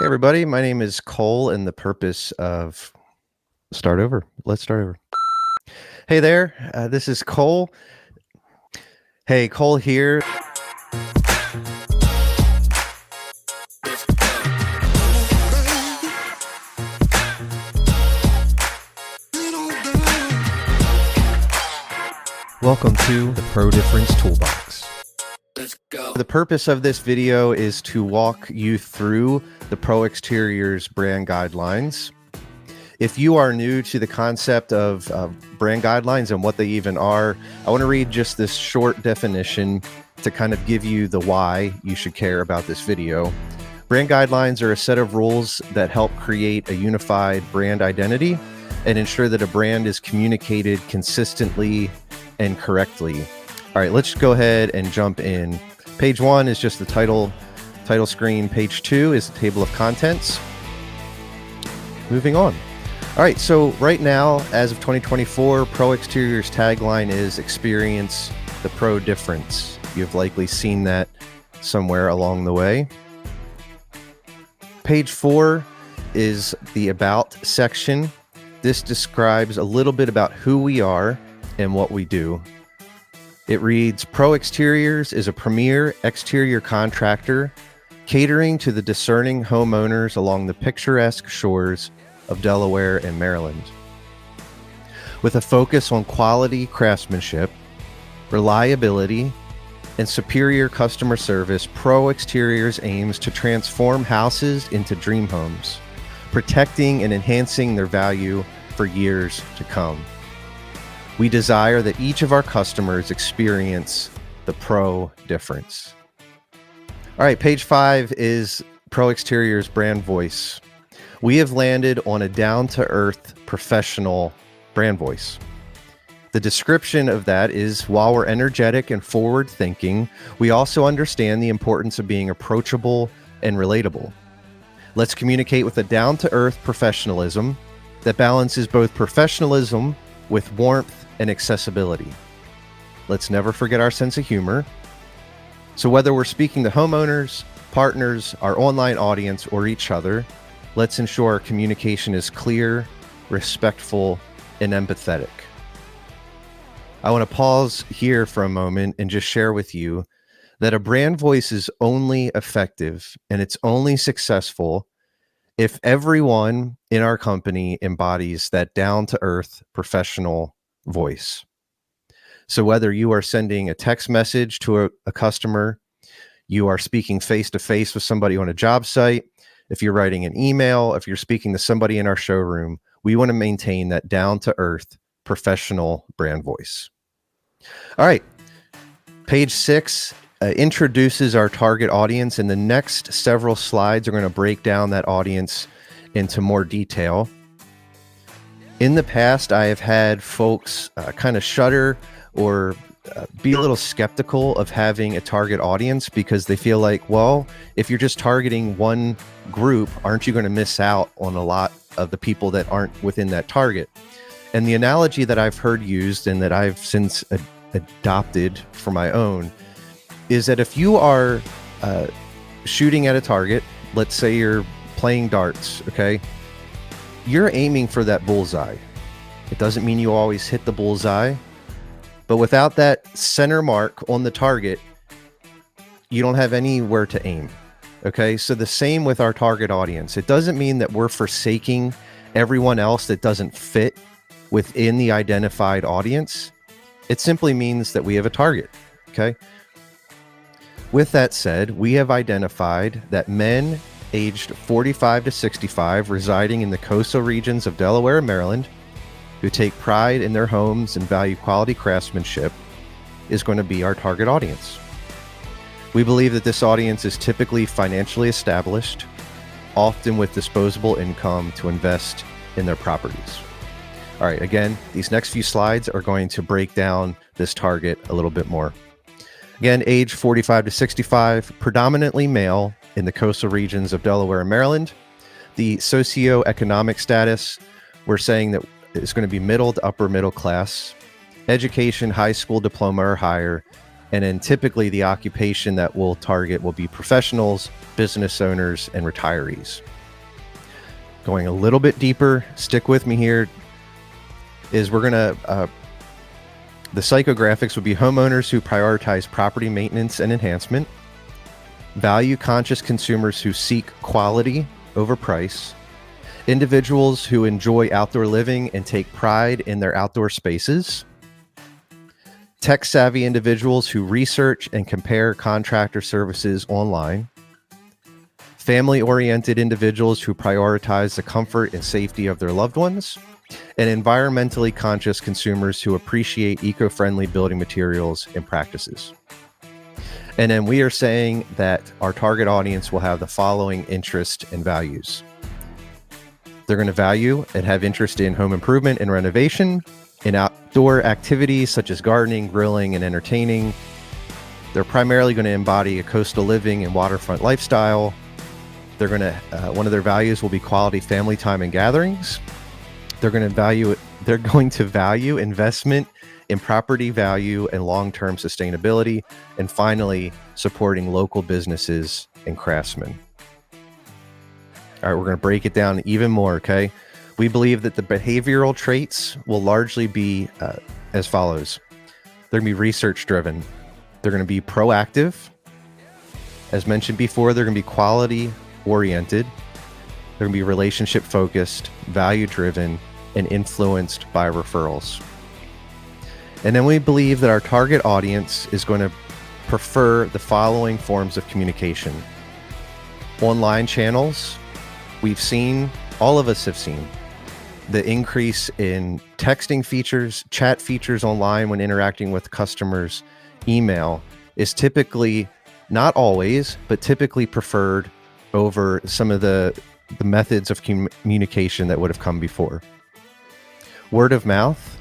Hey everybody, my name is Cole, and the purpose of let's start over. Hey there, this is Cole. Hey, Cole here. Welcome to the Pro Difference Toolbox. Let's go. The purpose of this video is to walk you through the Pro Exteriors brand guidelines. If you are new to the concept of brand guidelines and what they even are, I want to read just this short definition to kind of give you the why you should care about this video. Brand guidelines are a set of rules that help create a unified brand identity and ensure that a brand is communicated consistently and correctly. All right, let's go ahead and jump in. Page 1 is just the title screen. Page 2 is the table of contents. Moving on. All right, so right now, as of 2024, Pro Exteriors tagline is experience the pro difference. You've likely seen that somewhere along the way. Page 4 is the About section. This describes a little bit about who we are and what we do. It reads, Pro Exteriors is a premier exterior contractor catering to the discerning homeowners along the picturesque shores of Delaware and Maryland. With a focus on quality craftsmanship, reliability, and superior customer service, Pro Exteriors aims to transform houses into dream homes, protecting and enhancing their value for years to come. We desire that each of our customers experience the pro difference. All right, page 5 is Pro Exteriors brand voice. We have landed on a down-to-earth professional brand voice. The description of that is, while we're energetic and forward-thinking, we also understand the importance of being approachable and relatable. Let's communicate with a down-to-earth professionalism that balances both professionalism with warmth and accessibility. Let's never forget our sense of humor. So whether we're speaking to homeowners, partners, our online audience, or each other, let's ensure our communication is clear, respectful, and empathetic. I want to pause here for a moment and just share with you that a brand voice is only effective and it's only successful if everyone in our company embodies that down-to-earth professional voice. So whether you are sending a text message to a customer, you are speaking face-to-face with somebody on a job site, if you're writing an email, if you're speaking to somebody in our showroom, we want to maintain that down-to-earth professional brand voice. All right, page 6 introduces our target audience, and the next several slides are going to break down that audience into more detail. In the past, I have had folks kind of shudder or be a little skeptical of having a target audience because they feel like, well, if you're just targeting one group, aren't you going to miss out on a lot of the people that aren't within that target? And the analogy that I've heard used and that I've since adopted for my own is that if you are shooting at a target, let's say you're playing darts, okay? You're aiming for that bullseye. It doesn't mean you always hit the bullseye, but without that center mark on the target, you don't have anywhere to aim, okay? So the same with our target audience. It doesn't mean that we're forsaking everyone else that doesn't fit within the identified audience. It simply means that we have a target, okay? With that said, we have identified that men aged 45 to 65 residing in the coastal regions of Delaware and Maryland who take pride in their homes and value quality craftsmanship is going to be our target audience. We believe that this audience is typically financially established, often with disposable income to invest in their properties. All right, again, these next few slides are going to break down this target a little bit more. Again, age 45 to 65, predominantly male in the coastal regions of Delaware and Maryland. The socioeconomic status, we're saying that it's going to be middle to upper middle class, education, high school diploma or higher, And then typically the occupation that we'll target will be professionals, business owners, and retirees. Going a little bit deeper, stick with me here, is we're going to, the psychographics would be homeowners who prioritize property maintenance and enhancement, value-conscious consumers who seek quality over price, individuals who enjoy outdoor living and take pride in their outdoor spaces, tech-savvy individuals who research and compare contractor services online, family-oriented individuals who prioritize the comfort and safety of their loved ones, and environmentally conscious consumers who appreciate eco-friendly building materials and practices. And then we are saying that our target audience will have the following interest and values. They're going to value and have interest in home improvement and renovation, in outdoor activities such as gardening, grilling, and entertaining. They're primarily going to embody a coastal living and waterfront lifestyle. They're going to, one of their values will be quality family time and gatherings. They're going to value investment in property value and long-term sustainability. And finally, supporting local businesses and craftsmen. All right, we're going to break it down even more, okay? We believe that the behavioral traits will largely be as follows. They're going to be research-driven. They're going to be proactive. As mentioned before, they're going to be quality-oriented. They're going to be relationship-focused, value-driven, and influenced by referrals. And then we believe that our target audience is going to prefer the following forms of communication. Online channels. We've seen, all of us have seen, the increase in texting features, chat features online when interacting with customers. Email is typically, not always, but typically preferred over some of the methods of communication that would have come before. Word of mouth,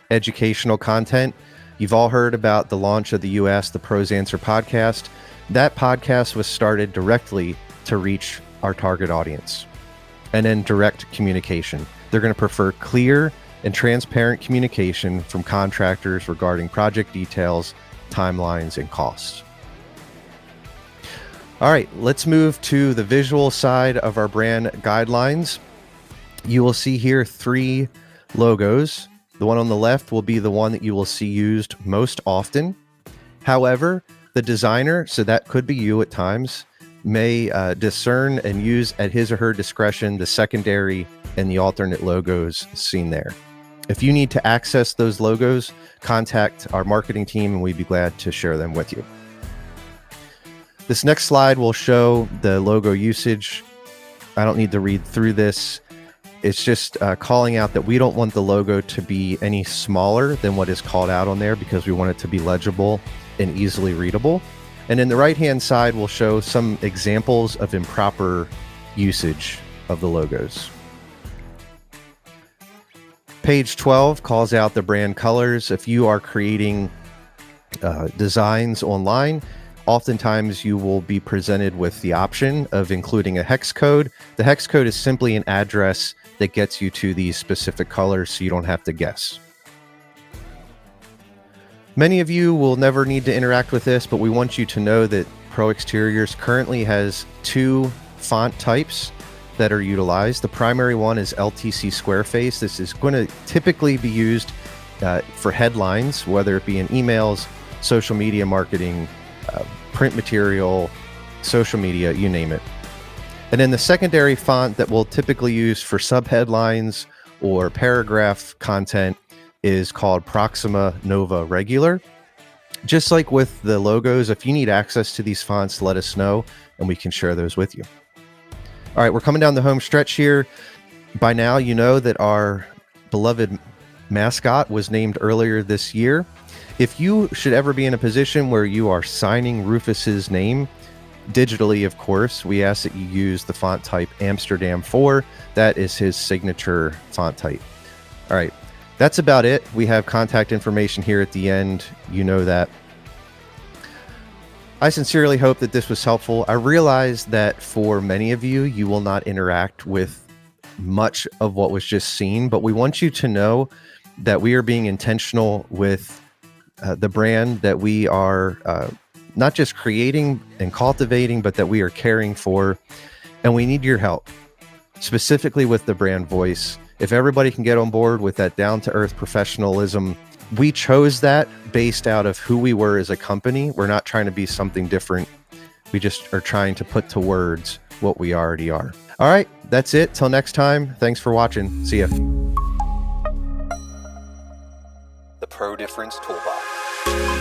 educational content. You've all heard about the launch of the US, the Pros Answer podcast. That podcast was started directly to reach our target audience. And then direct communication. They're going to prefer clear and transparent communication from contractors regarding project details, timelines, and costs. All right, let's move to the visual side of our brand guidelines. You will see here 3 logos. The one on the left will be the one that you will see used most often. However, the designer, so that could be you at times, may discern and use at his or her discretion the secondary and the alternate logos seen there. If you need to access those logos, contact our marketing team and we'd be glad to share them with you. This next slide will show the logo usage. I don't need to read through this. It's just calling out that we don't want the logo to be any smaller than what is called out on there because we want it to be legible and easily readable. And in the right-hand side, we'll show some examples of improper usage of the logos. Page 12 calls out the brand colors. If you are creating designs online, oftentimes you will be presented with the option of including a hex code. The hex code is simply an address that gets you to these specific colors so you don't have to guess. Many of you will never need to interact with this, but we want you to know that Pro Exteriors currently has 2 font types that are utilized. The primary one is LTC Squareface. This is going to typically be used for headlines, whether it be in emails, social media marketing, print material, social media, you name it. And then the secondary font that we'll typically use for subheadlines or paragraph content is called Proxima Nova Regular. Just like with the logos, if you need access to these fonts, let us know and we can share those with you. All right, we're coming down the home stretch here. By now, you know that our beloved mascot was named earlier this year. If you should ever be in a position where you are signing Rufus's name, digitally, of course, we ask that you use the font type Amsterdam 4. That is his signature font type. All right. That's about it. We have contact information here at the end. You know that. I sincerely hope that this was helpful. I realize that for many of you, you will not interact with much of what was just seen, but we want you to know that we are being intentional with the brand that we are not just creating and cultivating, but that we are caring for. And we need your help, specifically with the brand voice. If everybody can get on board with that down-to-earth professionalism, we chose that based out of who we were as a company. We're not trying to be something different. We just are trying to put to words what we already are. All right, that's it. Till next time. Thanks for watching. See ya. The Pro Difference Toolbox.